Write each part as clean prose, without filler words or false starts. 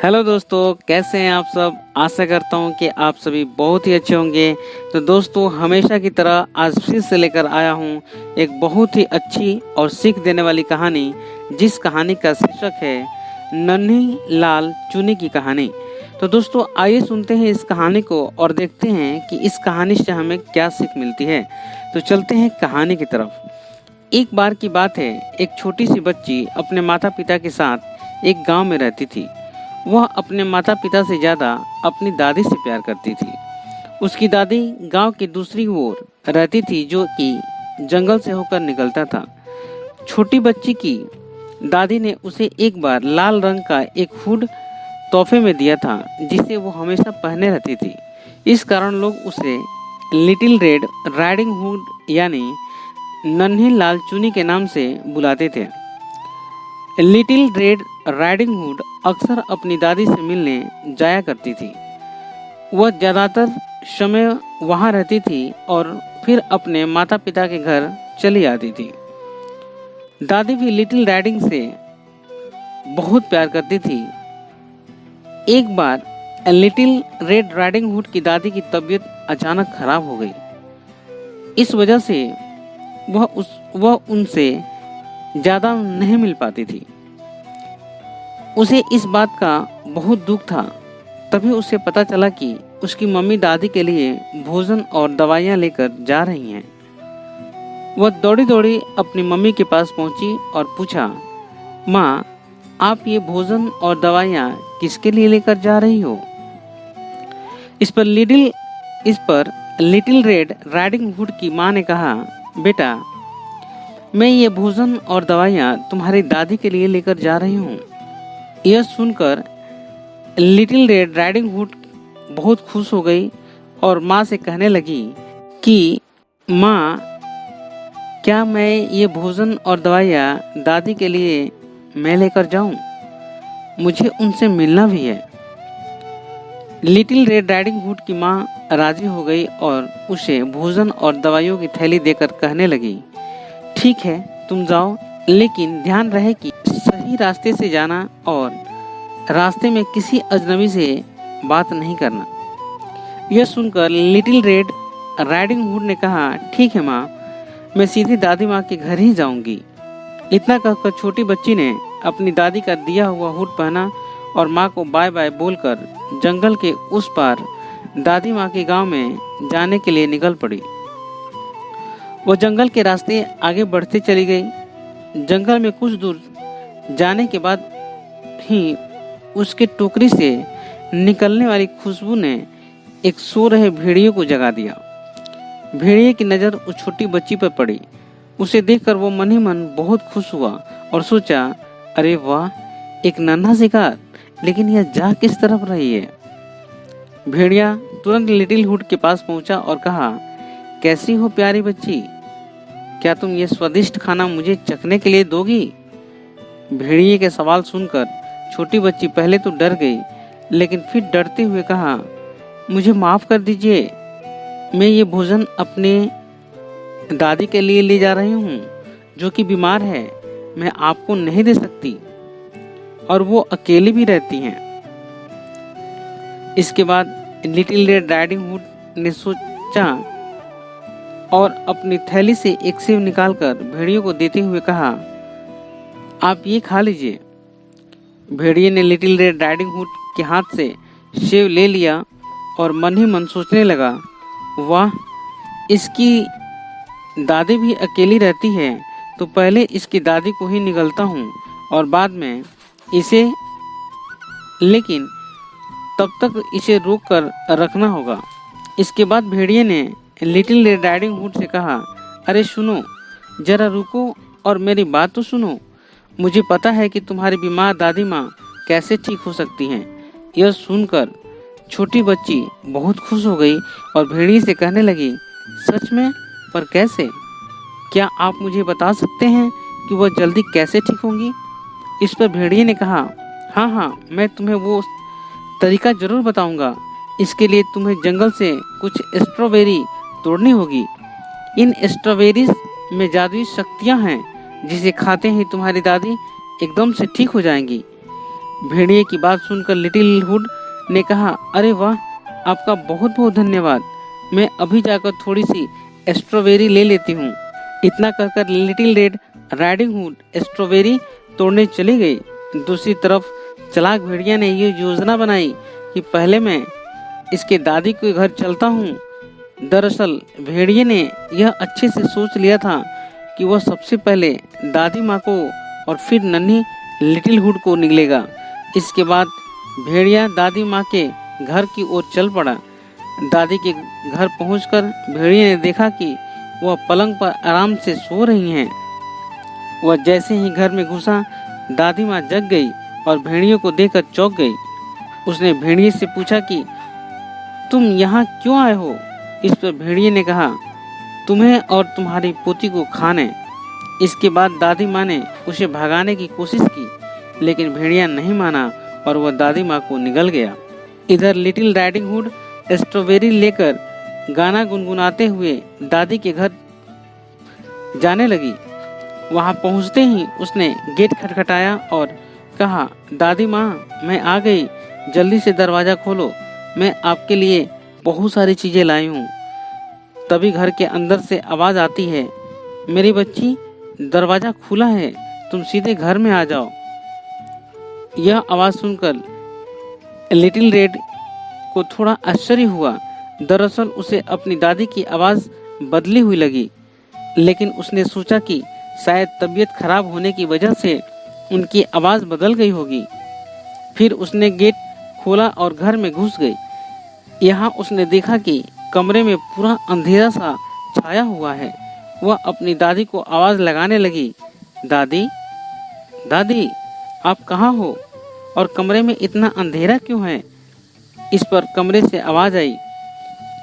Hello दोस्तों, कैसे हैं आप सब। आशा करता हूं कि आप सभी बहुत ही अच्छे होंगे। तो दोस्तों, हमेशा की तरह आज फिर से लेकर आया हूं एक बहुत ही अच्छी और सीख देने वाली कहानी, जिस कहानी का शीर्षक है नन्ही लाल चूनी की कहानी। तो दोस्तों, आइए सुनते हैं इस कहानी को और देखते हैं कि इस कहानी से हमें क्या सीख मिलती है। तो चलते हैं कहानी की तरफ। एक बार की बात है, एक छोटी सी बच्ची अपने माता पिता के साथ एक गांव में रहती थी। वह अपने माता पिता से ज़्यादा अपनी दादी से प्यार करती थी। उसकी दादी गांव की दूसरी ओर रहती थी, जो कि जंगल से होकर निकलता था। छोटी बच्ची की दादी ने उसे एक बार लाल रंग का एक हुड तोहफे में दिया था, जिसे वो हमेशा पहने रहती थी। इस कारण लोग उसे लिटिल रेड राइडिंग हुड यानी नन्ही लाल चुनी के नाम से बुलाते थे। लिटिल रेड राइडिंग हुड अक्सर अपनी दादी से मिलने जाया करती थी। वह ज़्यादातर समय वहाँ रहती थी और फिर अपने माता पिता के घर चली आती थी। दादी भी लिटिल राइडिंग से बहुत प्यार करती थी। एक बार लिटिल रेड राइडिंग हुड की दादी की तबीयत अचानक खराब हो गई। इस वजह से वह उनसे ज़्यादा नहीं मिल पाती थी। उसे इस बात का बहुत दुख था। तभी उसे पता चला कि उसकी मम्मी दादी के लिए भोजन और दवाइयाँ लेकर जा रही हैं। वह दौड़ी दौड़ी अपनी मम्मी के पास पहुंची और पूछा, माँ, आप ये भोजन और दवाइयाँ किसके लिए लेकर जा रही हो? इस पर लिटिल रेड राइडिंग हुड की माँ ने कहा, बेटा, मैं ये भोजन और दवाइयाँ तुम्हारी दादी के लिए लेकर जा रही हूँ। यह सुनकर लिटिल रेड राइडिंग हुड बहुत खुश हो गई और माँ से कहने लगी कि माँ, क्या मैं ये भोजन और दवाइयाँ दादी के लिए मैं लेकर जाऊँ? मुझे उनसे मिलना भी है। लिटिल रेड राइडिंग हुड की माँ राजी हो गई और उसे भोजन और दवाइयों की थैली देकर कहने लगी, ठीक है, तुम जाओ, लेकिन ध्यान रहे कि सही रास्ते से जाना और रास्ते में किसी अजनबी से बात नहीं करना। यह सुनकर लिटिल रेड राइडिंग हुड ने कहा, ठीक है माँ, मैं सीधी दादी माँ के घर ही जाऊंगी। इतना कहकर छोटी बच्ची ने अपनी दादी का दिया हुआ हुड पहना और माँ को बाय बाय बोलकर जंगल के उस पार दादी माँ के गांव में जाने के लिए निकल पड़ी। वह जंगल के रास्ते आगे बढ़ते चली गई। जंगल में कुछ दूर जाने के बाद ही उसके टोकरी से निकलने वाली खुशबू ने एक सो रहे भेड़िए को जगा दिया। भेड़िए की नज़र उस छोटी बच्ची पर पड़ी। उसे देखकर वो मन ही मन बहुत खुश हुआ और सोचा, अरे वाह, एक नन्हा शिकार, लेकिन यह जा किस तरफ रही है? भेड़िया तुरंत लिटिल हुड के पास पहुंचा और कहा, कैसी हो प्यारी बच्ची, क्या तुम ये स्वादिष्ट खाना मुझे चखने के लिए दोगी? भेड़िए के सवाल सुनकर छोटी बच्ची पहले तो डर गई, लेकिन फिर डरते हुए कहा, मुझे माफ़ कर दीजिए, मैं ये भोजन अपने दादी के लिए ले जा रही हूँ, जो कि बीमार है। मैं आपको नहीं दे सकती और वो अकेली भी रहती हैं। इसके बाद लिटिल रेड राइडिंग हुड ने सोचा और अपनी थैली से एक सेब निकालकर भेड़िए को देते हुए कहा, आप ये खा लीजिए। भेड़िए ने लिटिल रेड राइडिंग हुड के हाथ से सेब ले लिया और मन ही मन सोचने लगा, वाह, इसकी दादी भी अकेली रहती है, तो पहले इसकी दादी को ही निगलता हूँ और बाद में इसे, लेकिन तब तक इसे रोक कर रखना होगा। इसके बाद भेड़िए ने लिटिल रेड राइडिंग हुड से कहा, अरे सुनो, जरा रुको और मेरी बात तो सुनो। मुझे पता है कि तुम्हारी बीमार दादी माँ कैसे ठीक हो सकती हैं। यह सुनकर छोटी बच्ची बहुत खुश हो गई और भेड़िए से कहने लगी, सच में? पर कैसे? क्या आप मुझे बता सकते हैं कि वह जल्दी कैसे ठीक होंगी? इस पर भेड़िए ने कहा, हाँ, मैं तुम्हें वो तरीका जरूर बताऊंगा। इसके लिए तुम्हें जंगल से कुछ स्ट्रॉबेरी तोड़नी होगी। इन स्ट्रॉबेरीज में जादुई शक्तियाँ हैं, जिसे खाते ही तुम्हारी दादी एकदम से ठीक हो जाएंगी। भेड़िए की बात सुनकर लिटिल हुड ने कहा, अरे वाह, आपका बहुत बहुत धन्यवाद। मैं अभी जाकर थोड़ी सी स्ट्रॉबेरी ले लेती हूँ। इतना कहकर little red riding hood strawberry तोड़ने चली गई। दूसरी तरफ चालाक भेड़िया ने ये योजना बनाई कि पहले मैं इसके दादी के घर चलता हूँ। दरअसल भेड़िए ने यह अच्छे से सोच लिया था कि वह सबसे पहले दादी माँ को और फिर नन्ही लिटिल हुड को निकलेगा। इसके बाद भेड़िया दादी माँ के घर की ओर चल पड़ा। दादी के घर पहुंचकर भेड़िए ने देखा कि वह पलंग पर आराम से सो रही हैं। वह जैसे ही घर में घुसा, दादी माँ जग गई और भेड़िए को देखकर चौंक गई। उसने भेड़िए से पूछा कि तुम यहाँ क्यों आए हो? इस पर भेड़िए ने कहा, तुम्हें और तुम्हारी पोती को खाने। इसके बाद दादी माँ ने उसे भगाने की कोशिश की, लेकिन भेड़िया नहीं माना और वह दादी माँ को निगल गया। इधर लिटिल राइडिंग हुड स्ट्रॉबेरी लेकर गाना गुनगुनाते हुए दादी के घर जाने लगी। वहां पहुंचते ही उसने गेट खटखटाया और कहा, दादी माँ, मैं आ गई, जल्दी से दरवाजा खोलो, मैं आपके लिए बहुत सारी चीजें लाई हूँ। तभी घर के अंदर से आवाज आती है, मेरी बच्ची, दरवाजा खुला है, तुम सीधे घर में आ जाओ। यह आवाज सुनकर लिटिल रेड को थोड़ा आश्चर्य हुआ। दरअसल उसे अपनी दादी की आवाज बदली हुई लगी, लेकिन उसने सोचा कि शायद तबीयत खराब होने की वजह से उनकी आवाज बदल गई होगी। फिर उसने गेट खोला और घर में घुस गई। यहाँ उसने देखा कि कमरे में पूरा अंधेरा सा छाया हुआ है। वह अपनी दादी को आवाज लगाने लगी, दादी, दादी, आप कहाँ हो और कमरे में इतना अंधेरा क्यों है? इस पर कमरे से आवाज आई,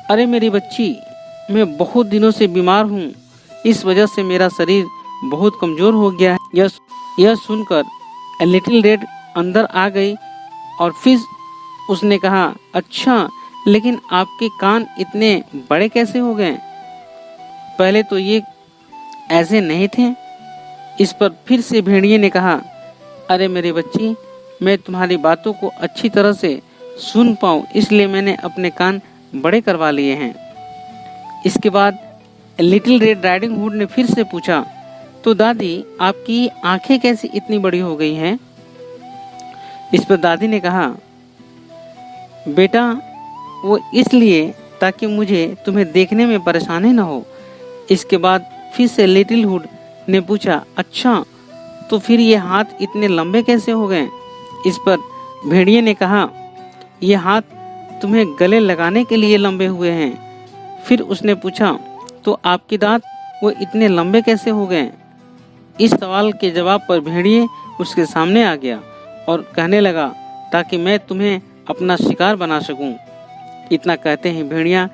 अरे मेरी बच्ची, मैं बहुत दिनों से बीमार हूँ, इस वजह से मेरा शरीर बहुत कमजोर हो गया है। यह सुनकर लिटिल रेड अंदर आ गई और फिर उसने कहा, अच्छा, लेकिन आपके कान इतने बड़े कैसे हो गए? पहले तो ये ऐसे नहीं थे। इस पर फिर से भेड़िए ने कहा, अरे मेरी बच्ची, मैं तुम्हारी बातों को अच्छी तरह से सुन पाऊं, इसलिए मैंने अपने कान बड़े करवा लिए हैं। इसके बाद लिटिल रेड राइडिंग हुड ने फिर से पूछा, तो दादी, आपकी आंखें कैसे इतनी बड़ी हो गई हैं? इस पर दादी ने कहा, बेटा, वो इसलिए ताकि मुझे तुम्हें देखने में परेशानी न हो। इसके बाद फिर से लिटिल हुड ने पूछा, अच्छा, तो फिर ये हाथ इतने लंबे कैसे हो गए? इस पर भेड़िए ने कहा, ये हाथ तुम्हें गले लगाने के लिए लंबे हुए हैं। फिर उसने पूछा, तो आपके दांत वो इतने लंबे कैसे हो गए? इस सवाल के जवाब पर भेड़िए उसके सामने आ गया और कहने लगा, ताकि मैं तुम्हें अपना शिकार बना सकूं। इतना कहते ही भेड़िया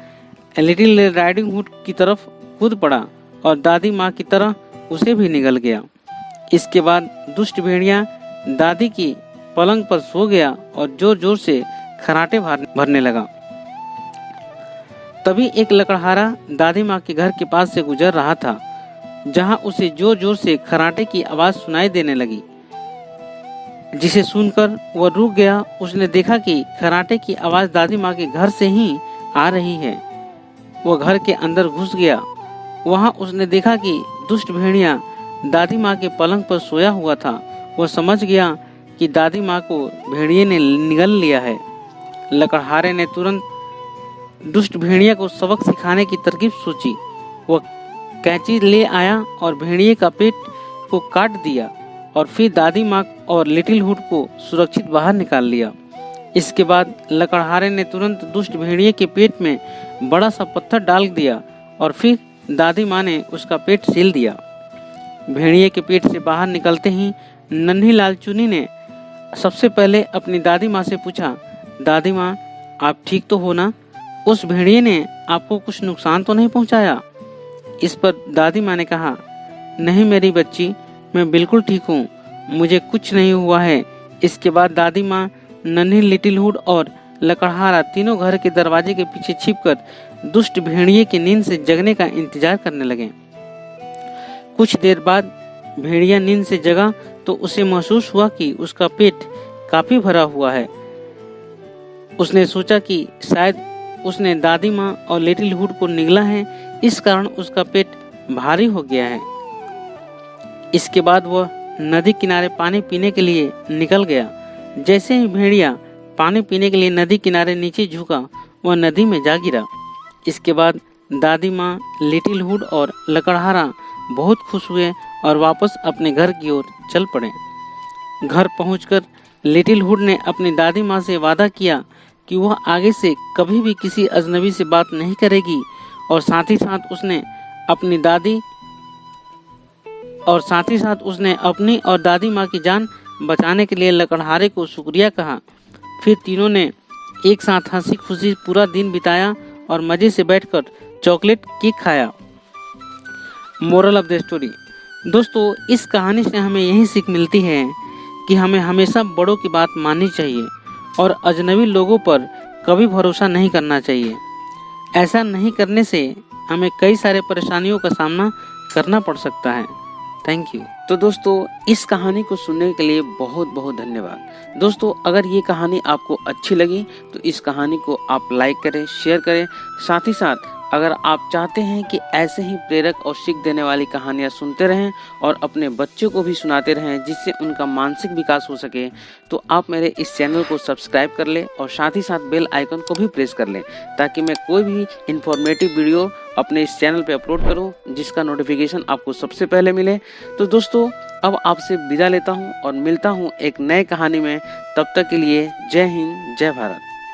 लिटिल राइडिंग हुड की तरफ कूद पड़ा और दादी माँ की तरह उसे भी निगल गया। इसके बाद दुष्ट भेड़िया दादी की पलंग पर सो गया और जोर जोर से खराटे भरने लगा। तभी एक लकड़हारा दादी माँ के घर के पास से गुजर रहा था, जहाँ उसे जोर जोर से खराटे की आवाज सुनाई देने लगी, जिसे सुनकर वह रुक गया। उसने देखा कि खराटे की आवाज दादी माँ के घर से ही आ रही है। वह घर के अंदर घुस गया। वहाँ उसने देखा कि दुष्ट भेड़िया दादी माँ के पलंग पर सोया हुआ था। वह समझ गया कि दादी माँ को भेड़िए ने निगल लिया है। लकड़हारे ने तुरंत दुष्ट भेड़िया को सबक सिखाने की तरकीब सोची। वह कैंची ले आया और भेड़िए का पेट को काट दिया और फिर दादी माँ और लिटिल हुड को सुरक्षित बाहर निकाल लिया। इसके बाद लकड़हारे ने तुरंत दुष्ट भेड़िए के पेट में बड़ा सा पत्थर डाल दिया और फिर दादी माँ ने उसका पेट सील दिया। भेड़िए के पेट से बाहर निकलते ही नन्ही लालचुनी ने सबसे पहले अपनी दादी माँ से पूछा, दादी माँ, आप ठीक तो हो ना? उस भेड़िए ने आपको कुछ नुकसान तो नहीं पहुँचाया? इस पर दादी माँ ने कहा, नहीं मेरी बच्ची, मैं बिल्कुल ठीक हूँ, मुझे कुछ नहीं हुआ है। इसके बाद दादी माँ, नन्ही लिटिल हुड और लकड़हारा तीनों घर के दरवाजे के पीछे छिपकर दुष्ट भेड़िए की नींद से जगने का इंतजार करने लगे। कुछ देर बाद भेड़िया नींद से जगा तो उसे महसूस हुआ कि उसका पेट काफी भरा हुआ है। उसने सोचा कि शायद उसने दादी माँ और लिटिल हुड को निगला है, इस कारण उसका पेट भारी हो गया है। इसके बाद वह नदी किनारे पानी पीने के लिए निकल गया। जैसे ही भेड़िया पानी पीने के लिए नदी किनारे नीचे झुका, वह नदी में जा गिरा। इसके बाद दादी माँ, लिटिल हुड और लकड़हारा बहुत खुश हुए और वापस अपने घर की ओर चल पड़े। घर पहुंचकर लिटिल हुड ने अपनी दादी माँ से वादा किया कि वह आगे से कभी भी किसी अजनबी से बात नहीं करेगी और साथ ही साथ उसने अपनी और दादी माँ की जान बचाने के लिए लकड़हारे को शुक्रिया कहा। फिर तीनों ने एक साथ हंसी खुशी पूरा दिन बिताया और मजे से बैठकर चॉकलेट केक खाया। मोरल ऑफ द स्टोरी, दोस्तों इस कहानी से हमें यही सीख मिलती है कि हमें हमेशा बड़ों की बात माननी चाहिए और अजनबी लोगों पर कभी भरोसा नहीं करना चाहिए। ऐसा नहीं करने से हमें कई सारे परेशानियों का सामना करना पड़ सकता है। Thank you. तो दोस्तों इस कहानी को सुनने के लिए बहुत बहुत धन्यवाद। दोस्तों अगर ये कहानी आपको अच्छी लगी तो इस कहानी को आप लाइक करें, शेयर करें। साथ ही साथ अगर आप चाहते हैं कि ऐसे ही प्रेरक और सीख देने वाली कहानियाँ सुनते रहें और अपने बच्चों को भी सुनाते रहें जिससे उनका मानसिक विकास हो सके, तो आप मेरे इस चैनल को सब्सक्राइब कर लें और साथ ही साथ बेल आइकन को भी प्रेस कर लें ताकि मैं कोई भी इंफॉर्मेटिव वीडियो अपने इस चैनल पे अपलोड करूं जिसका नोटिफिकेशन आपको सबसे पहले मिले। तो दोस्तों अब आपसे विदा लेता हूं और मिलता हूं एक नए कहानी में। तब तक के लिए जय हिंद, जय भारत।